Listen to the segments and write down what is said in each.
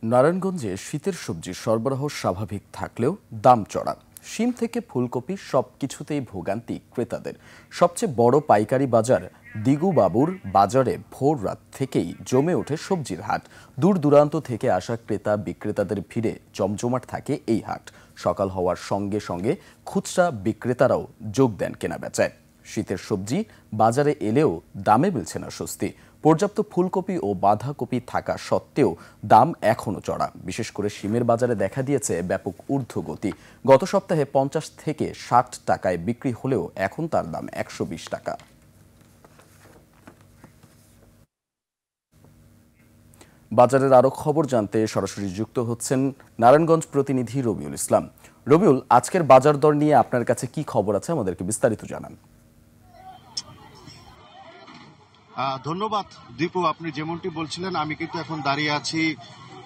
নারায়ণগঞ্জে শীতের সবজির সরবরাহ স্বাভাবিক থাকলেও দাম চড়া। শিম থেকে ফুলকপি সবকিছুতেই ভোগান্তি ক্রেতাদের। সবচেয়ে বড় পাইকারি বাজার দিগুবাবুর বাজারে ভোর রাত থেকেই জমে ওঠে সবজির হাট। দূর দূরান্ত থেকে আসা ক্রেতা বিক্রেতাদের ভিড়ে জমজমাট থাকে এই হাট। সকাল হওয়ার সঙ্গে সঙ্গে খুচরা বিক্রেতারাও যোগ দেন কেনাবেচায়। শীতের সবজি বাজারে এলেও দামে মিলছে না স্বস্তি। পর্যাপ্ত ফুলকপি ও বাঁধাকপি থাকা সত্ত্বেও দাম এখনো চড়া। বিশেষ করে শিমের বাজারে দেখা দিয়েছে ব্যাপক ঊর্ধ্বগতি। গত সপ্তাহে 50 থেকে 60 টাকায় বিক্রি হলেও এখন তার দাম 120 টাকা। বাজারের আরো খবর জানতে সরাসরি যুক্ত হচ্ছেন নারায়ণগঞ্জ প্রতিনিধি রবিউল ইসলাম। রবিউল, আজকের বাজার দর নিয়ে আপনার কাছে কি খবর আছে, আমাদেরকে বিস্তারিত জানান। ধন্যবাদ দীপু, আপনি যেমনটি বলছিলেন আমি কিন্তু এখন দাঁড়িয়ে আছি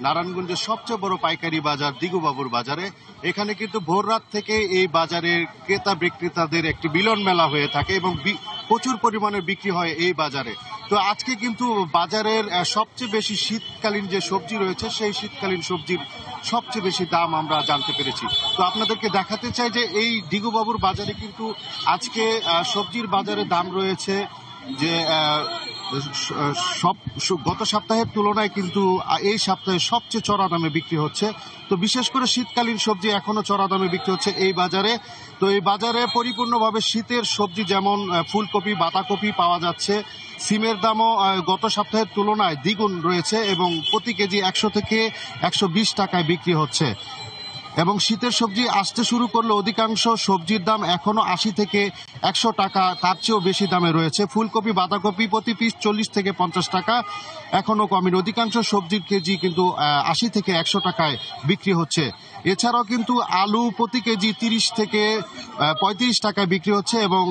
নারায়ণগঞ্জের সবচেয়ে বড় পাইকারি বাজার দিগুবাবুর বাজারে। এখানে কিন্তু ভোর রাত থেকে এই বাজারের ক্রেতা বিক্রেতাদের একটি মিলন মেলা হয়ে থাকে এবং প্রচুর পরিমাণে বিক্রি হয় এই বাজারে। তো আজকে কিন্তু বাজারের সবচেয়ে বেশি শীতকালীন যে সবজি রয়েছে সেই শীতকালীন সবজির সবচেয়ে বেশি দাম আমরা জানতে পেরেছি। তো আপনাদেরকে দেখাতে চাই যে এই দিগুবাবুর বাজারে কিন্তু আজকে সবজির বাজারে দাম রয়েছে যে গত সপ্তাহের তুলনায় কিন্তু এই সপ্তাহে সবচেয়ে চড়া দামে বিক্রি হচ্ছে। তো বিশেষ করে শীতকালীন সবজি এখনো চড়া দামে বিক্রি হচ্ছে এই বাজারে। তো এই বাজারে পরিপূর্ণভাবে শীতের সবজি যেমন ফুলকপি, বাঁধাকপি পাওয়া যাচ্ছে। সিমের দামও গত সপ্তাহের তুলনায় দ্বিগুণ রয়েছে এবং প্রতি কেজি 100 থেকে 120 টাকায় বিক্রি হচ্ছে। এবং শীতের সবজি আসতে শুরু করলে অধিকাংশ সবজির দাম এখনো 80 থেকে 100 টাকা, তার চেয়েও বেশি দামে রয়েছে। ফুলকপি, বাঁধাকপি প্রতি পিস 40 থেকে 50 টাকা এখনো কমেনি। অধিকাংশ সবজির কেজি কিন্তু 80 থেকে 100 টাকায় বিক্রি হচ্ছে। এছাড়াও কিন্তু আলু প্রতি কেজি 30 থেকে 35 টাকায় বিক্রি হচ্ছে এবং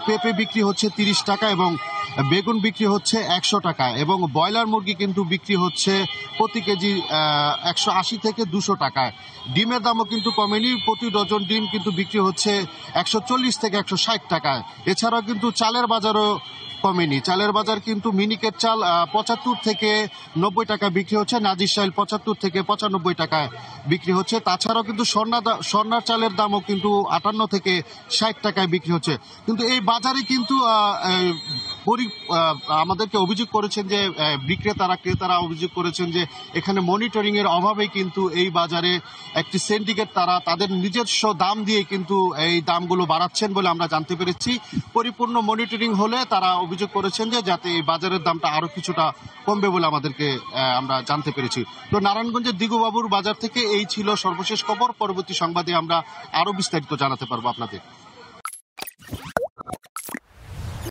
পেঁপে বিক্রি হচ্ছে 30 টাকা এবং বেগুন বিক্রি হচ্ছে 100 টাকা এবং ব্রয়লার মুরগি কিন্তু বিক্রি হচ্ছে প্রতি কেজি 180 থেকে 200 টাকায়। ডিমের দামও কিন্তু কমেনি, প্রতি ডজন ডিম কিন্তু বিক্রি হচ্ছে 140 থেকে 160 টাকায়। এছাড়াও কিন্তু চালের বাজারও কমেনি। চালের বাজার কিন্তু মিনিকেট চাল 75 থেকে 90 টাকা বিক্রি হচ্ছে, নাজির চাল 75 থেকে 95 টাকায় বিক্রি হচ্ছে। তাছাড়াও কিন্তু স্বর্ণার চালের দামও কিন্তু 58 থেকে 60 টাকায় বিক্রি হচ্ছে। কিন্তু এই বাজারে কিন্তু আমাদেরকে অভিযোগ করেছেন যে ক্রেতারা অভিযোগ করেছেন যে এখানে মনিটরিং এর অভাবে কিন্তু এই বাজারে একটি সিন্ডিকেট তাদের নিজস্ব দাম দিয়ে কিন্তু এই দামগুলো বাড়াচ্ছেন বলে আমরা জানতে পেরেছি। পরিপূর্ণ মনিটরিং হলে তারা অভিযোগ করেছেন যে যাতে এই বাজারের দামটা আরো কিছুটা কমবে বলে আমরা জানতে পেরেছি। তো নারায়ণগঞ্জের দিগুবাবুর বাজার থেকে এই ছিল সর্বশেষ খবর। পরবর্তী সংবাদে আমরা আরো বিস্তারিত জানাতে পারবো আপনাদের।